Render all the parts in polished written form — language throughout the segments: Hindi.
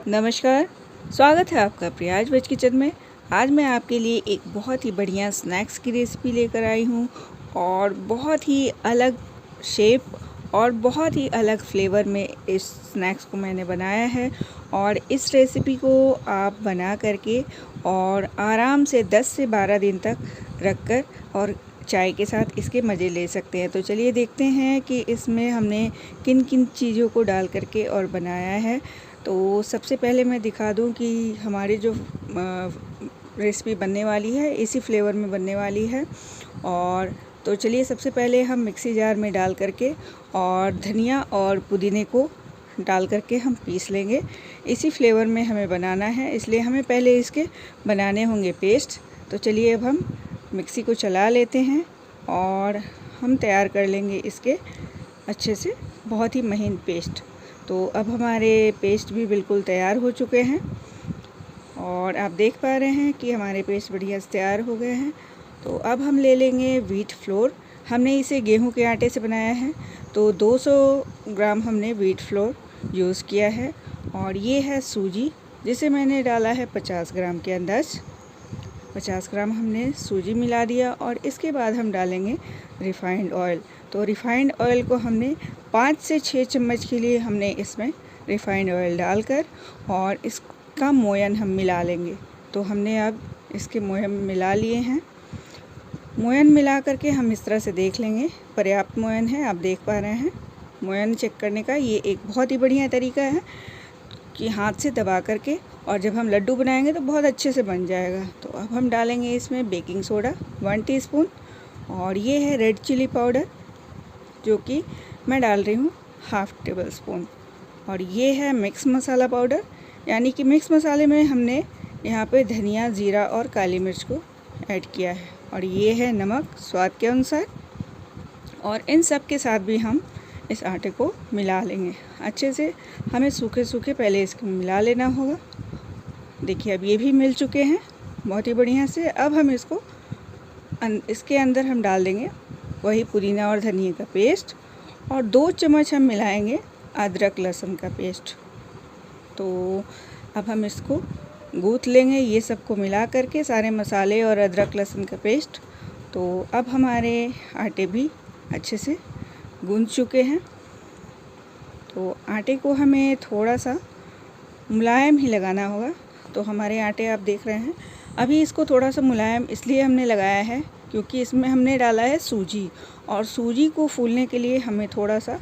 नमस्कार, स्वागत है आपका प्रियाज वेज किचन में। आज मैं आपके लिए एक बहुत ही बढ़िया स्नैक्स की रेसिपी लेकर आई हूँ और बहुत ही अलग शेप और बहुत ही अलग फ्लेवर में इस स्नैक्स को मैंने बनाया है। और इस रेसिपी को आप बना करके और आराम से 10 से 12 दिन तक रखकर और चाय के साथ इसके मज़े ले सकते हैं। तो चलिए देखते हैं कि इसमें हमने किन किन चीज़ों को डाल करके और बनाया है। तो सबसे पहले मैं दिखा दूं कि हमारी जो रेसिपी बनने वाली है इसी फ्लेवर में बनने वाली है। और तो चलिए सबसे पहले हम मिक्सी जार में डाल करके और धनिया और पुदीने को डाल करके हम पीस लेंगे। इसी फ्लेवर में हमें बनाना है, इसलिए हमें पहले इसके बनाने होंगे पेस्ट। तो चलिए अब हम मिक्सी को चला लेते हैं और हम तैयार कर लेंगे इसके अच्छे से बहुत ही महीन पेस्ट। तो अब हमारे पेस्ट भी बिल्कुल तैयार हो चुके हैं और आप देख पा रहे हैं कि हमारे पेस्ट बढ़िया से तैयार हो गए हैं। तो अब हम ले लेंगे व्हीट फ्लोर। हमने इसे गेहूं के आटे से बनाया है, तो 200 ग्राम हमने व्हीट फ्लोर यूज़ किया है। और ये है सूजी, जिसे मैंने डाला है 50 ग्राम के अंदाज। 50 ग्राम हमने सूजी मिला दिया और इसके बाद हम डालेंगे रिफ़ाइंड ऑयल। तो रिफ़ाइंड ऑयल को हमने 5 से 6 चम्मच के लिए हमने इसमें रिफ़ाइंड ऑयल डालकर और इसका मोयन हम मिला लेंगे। तो हमने अब इसके मोयन मिला लिए हैं। मोयन मिला करके हम इस तरह से देख लेंगे पर्याप्त मोयन है। आप देख पा रहे हैं मोयन चेक करने का ये एक बहुत ही बढ़िया तरीका है कि हाथ से दबा करके, और जब हम लड्डू बनाएंगे तो बहुत अच्छे से बन जाएगा। तो अब हम डालेंगे इसमें बेकिंग सोडा 1 टीस्पून और ये है रेड चिली पाउडर जो कि मैं डाल रही हूँ ½ टेबल स्पून। और ये है मिक्स मसाला पाउडर, यानी कि मिक्स मसाले में हमने यहाँ पे धनिया, जीरा और काली मिर्च को ऐड किया है। और ये है नमक स्वाद के अनुसार। और इन सब के साथ भी हम इस आटे को मिला लेंगे अच्छे से। हमें सूखे सूखे पहले इसको मिला लेना होगा। देखिए अब ये भी मिल चुके हैं बहुत ही बढ़िया से। अब हम इसको इसके अंदर हम डाल देंगे वही पुदीना और धनिया का पेस्ट और 2 चम्मच हम मिलाएंगे अदरक लहसुन का पेस्ट। तो अब हम इसको गूँथ लेंगे ये सबको मिला करके, सारे मसाले और अदरक लहसुन का पेस्ट। तो अब हमारे आटे भी अच्छे से गूँथ चुके हैं। तो आटे को हमें थोड़ा सा मुलायम ही लगाना होगा। तो हमारे आटे आप देख रहे हैं अभी इसको थोड़ा सा मुलायम इसलिए हमने लगाया है क्योंकि इसमें हमने डाला है सूजी, और सूजी को फूलने के लिए हमें थोड़ा सा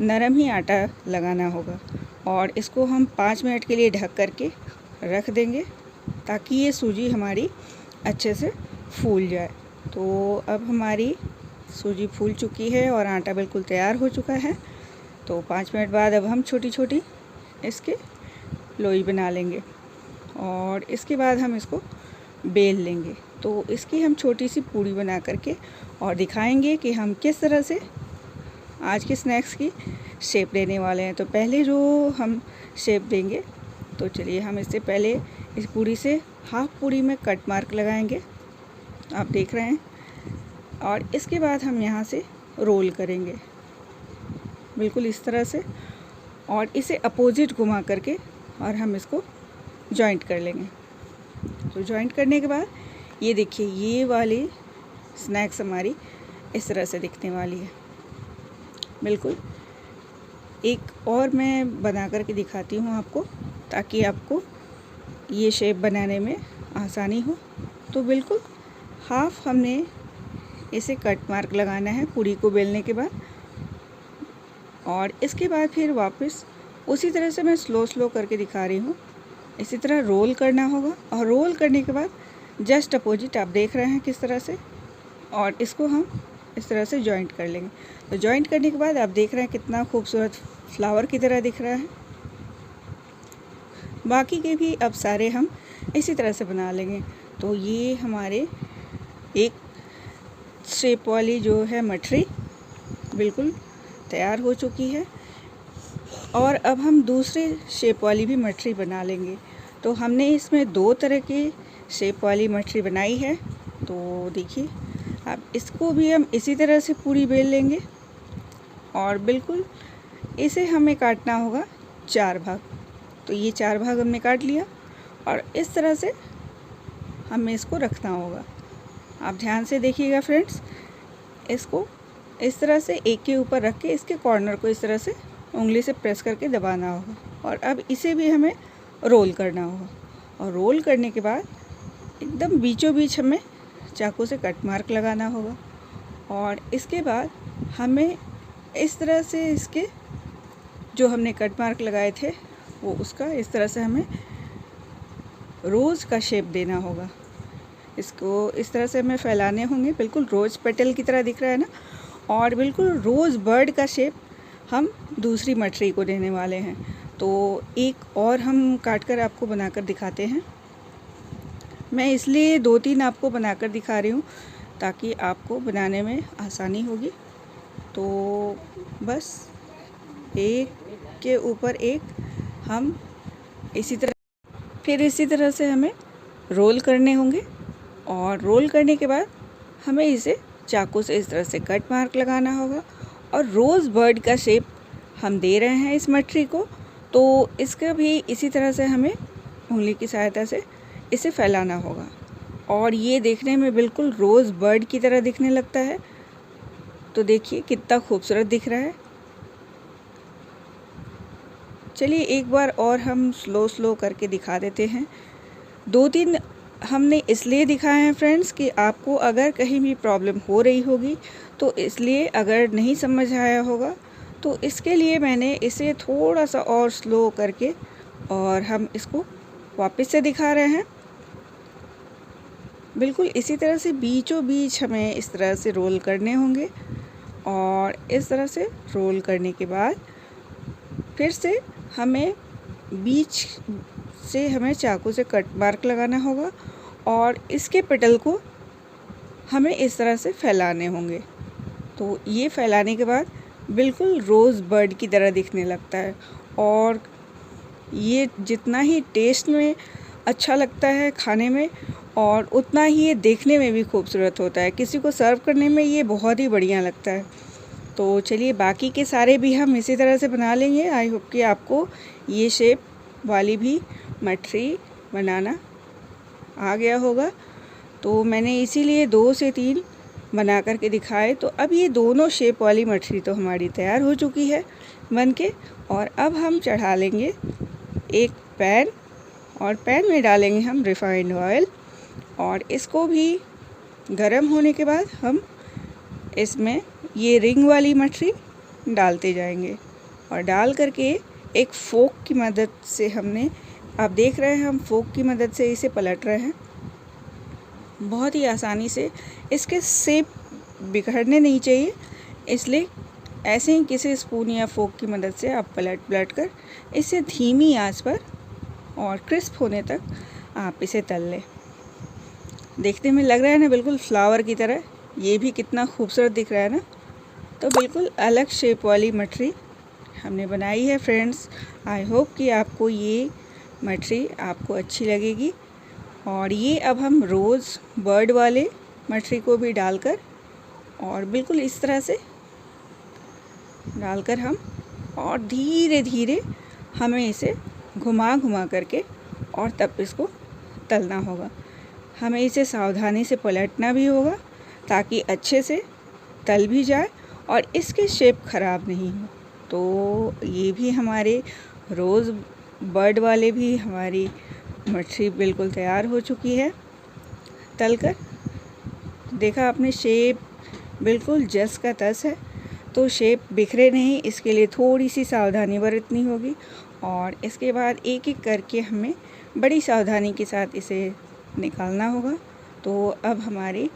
नरम ही आटा लगाना होगा। और इसको हम 5 मिनट के लिए ढक करके रख देंगे ताकि ये सूजी हमारी अच्छे से फूल जाए। तो अब हमारी सूजी फूल चुकी है और आटा बिल्कुल तैयार हो चुका है। तो 5 मिनट बाद अब हम छोटी छोटी इसके लोई बना लेंगे और इसके बाद हम इसको बेल लेंगे। तो इसकी हम छोटी सी पूड़ी बना करके और दिखाएंगे कि हम किस तरह से आज के स्नैक्स की शेप देने वाले हैं। तो पहले जो हम शेप देंगे, तो चलिए हम इससे पहले इस पूड़ी से हाफ पूड़ी में कट मार्क लगाएंगे, आप देख रहे हैं। और इसके बाद हम यहाँ से रोल करेंगे बिल्कुल इस तरह से, और इसे अपोजिट घुमा करके और हम इसको जॉइंट कर लेंगे। तो जॉइंट करने के बाद ये देखिए ये वाली स्नैक्स हमारी इस तरह से दिखने वाली है बिल्कुल। एक और मैं बना करके दिखाती हूँ आपको ताकि आपको ये शेप बनाने में आसानी हो। तो बिल्कुल हाफ हमने इसे कट मार्क लगाना है पूरी को बेलने के बाद, और इसके बाद फिर वापस उसी तरह से मैं स्लो करके दिखा रही हूँ, इसी तरह रोल करना होगा। और रोल करने के बाद जस्ट अपोजिट आप देख रहे हैं किस तरह से, और इसको हम इस तरह से जॉइंट कर लेंगे। तो जॉइंट करने के बाद आप देख रहे हैं कितना खूबसूरत फ्लावर की तरह दिख रहा है। बाकी के भी अब सारे हम इसी तरह से बना लेंगे। तो ये हमारे एक शेप वाली जो है मठरी बिल्कुल तैयार हो चुकी है। और अब हम दूसरे शेप वाली भी मठरी बना लेंगे। तो हमने इसमें 2 तरह की शेप वाली मठरी बनाई है। तो देखिए अब इसको भी हम इसी तरह से पूरी बेल लेंगे और बिल्कुल इसे हमें काटना होगा 4 भाग। तो ये 4 भाग हमने काट लिया और इस तरह से हमें इसको रखना होगा। आप ध्यान से देखिएगा फ्रेंड्स, इसको इस तरह से एक के ऊपर रख के इसके कॉर्नर को इस तरह से उंगली से प्रेस करके दबाना होगा। और अब इसे भी हमें रोल करना होगा और रोल करने के बाद एकदम बीचों बीच हमें चाकू से कट मार्क लगाना होगा। और इसके बाद हमें इस तरह से इसके जो हमने कट मार्क लगाए थे वो उसका इस तरह से हमें रोज़ का शेप देना होगा। इसको इस तरह से हमें फैलाने होंगे, बिल्कुल रोज़ पेटल की तरह दिख रहा है ना। और बिल्कुल रोज़ बर्ड का शेप हम दूसरी मटरी को देने वाले हैं। तो एक और हम काट कर आपको बनाकर दिखाते हैं। मैं इसलिए 2-3 आपको बनाकर दिखा रही हूँ ताकि आपको बनाने में आसानी होगी। तो बस एक के ऊपर एक हम इसी तरह से हमें रोल करने होंगे। और रोल करने के बाद हमें इसे चाकू से इस तरह से कट मार्क लगाना होगा। और रोज़ बर्ड का शेप हम दे रहे हैं इस मटरी को, तो इसका भी इसी तरह से हमें उंगली की सहायता से इसे फैलाना होगा। और ये देखने में बिल्कुल रोज़ बर्ड की तरह दिखने लगता है। तो देखिए कितना खूबसूरत दिख रहा है। चलिए एक बार और हम स्लो करके दिखा देते हैं। 2-3 हमने इसलिए दिखाए हैं फ्रेंड्स कि आपको अगर कहीं भी प्रॉब्लम हो रही होगी तो इसलिए, अगर नहीं समझ आया होगा तो इसके लिए मैंने इसे थोड़ा सा और स्लो करके और हम इसको वापस से दिखा रहे हैं। बिल्कुल इसी तरह से बीचों बीच हमें इस तरह से रोल करने होंगे। और इस तरह से रोल करने के बाद फिर से हमें बीच से हमें चाकू से कट मार्क लगाना होगा और इसके पेटल को हमें इस तरह से फैलाने होंगे। तो ये फैलाने के बाद बिल्कुल रोज़ बर्ड की तरह दिखने लगता है। और ये जितना ही टेस्ट में अच्छा लगता है खाने में, और उतना ही ये देखने में भी खूबसूरत होता है। किसी को सर्व करने में ये बहुत ही बढ़िया लगता है। तो चलिए बाकी के सारे भी हम इसी तरह से बना लेंगे। आई होप कि आपको ये शेप वाली भी मटरी बनाना आ गया होगा। तो मैंने इसीलिए 2 से 3 बना करके दिखाए। तो अब ये दोनों शेप वाली मटरी तो हमारी तैयार हो चुकी है बन के। और अब हम चढ़ा लेंगे एक पैन और पैन में डालेंगे हम रिफाइंड ऑयल। और इसको भी गरम होने के बाद हम इसमें ये रिंग वाली मटरी डालते जाएंगे। और डाल करके एक फोक की मदद से हमने, आप देख रहे हैं हम फोक की मदद से इसे पलट रहे हैं। बहुत ही आसानी से, इसके शेप बिखरने नहीं चाहिए, इसलिए ऐसे ही किसी स्पून या फोक की मदद से आप पलट कर इसे धीमी आंच पर और क्रिस्प होने तक आप इसे तल लें। देखने में लग रहा है ना बिल्कुल फ्लावर की तरह, ये भी कितना खूबसूरत दिख रहा है ना। तो बिल्कुल अलग शेप वाली मटरी हमने बनाई है फ्रेंड्स। आई होप कि आपको ये मटरी आपको अच्छी लगेगी। और ये अब हम रोज़ बर्ड वाले मटरी को भी डालकर और बिल्कुल इस तरह से डालकर हम और धीरे धीरे हमें इसे घुमा करके और तब इसको तलना होगा। हमें इसे सावधानी से पलटना भी होगा ताकि अच्छे से तल भी जाए और इसके शेप ख़राब नहीं हो। तो ये भी हमारे रोज़ बर्ड वाले भी हमारी मटरी बिल्कुल तैयार हो चुकी है तलकर। देखा आपने, शेप बिल्कुल जस का तस है। तो शेप बिखरे नहीं, इसके लिए थोड़ी सी सावधानी बरतनी होगी। और इसके बाद एक एक करके हमें बड़ी सावधानी के साथ इसे निकालना होगा। तो अब हमारी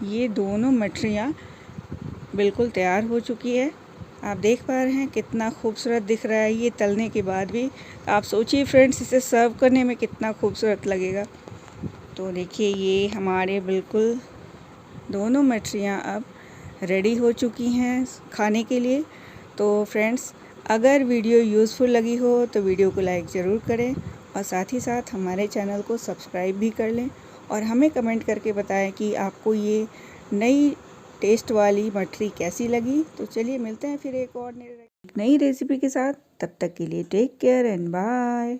ये दोनों मटरियाँ बिल्कुल तैयार हो चुकी है। आप देख पा रहे हैं कितना खूबसूरत दिख रहा है ये तलने के बाद भी। आप सोचिए फ्रेंड्स, इसे सर्व करने में कितना खूबसूरत लगेगा। तो देखिए ये हमारे बिल्कुल दोनों मटरियाँ अब रेडी हो चुकी हैं खाने के लिए। तो फ्रेंड्स, अगर वीडियो यूज़फुल लगी हो तो वीडियो को लाइक ज़रूर करें और साथ ही साथ हमारे चैनल को सब्सक्राइब भी कर लें। और हमें कमेंट करके बताएं कि आपको ये नई टेस्ट वाली मठरी कैसी लगी। तो चलिए मिलते हैं फिर एक और नई रेसिपी के साथ। तब तक के लिए टेक केयर एंड बाय।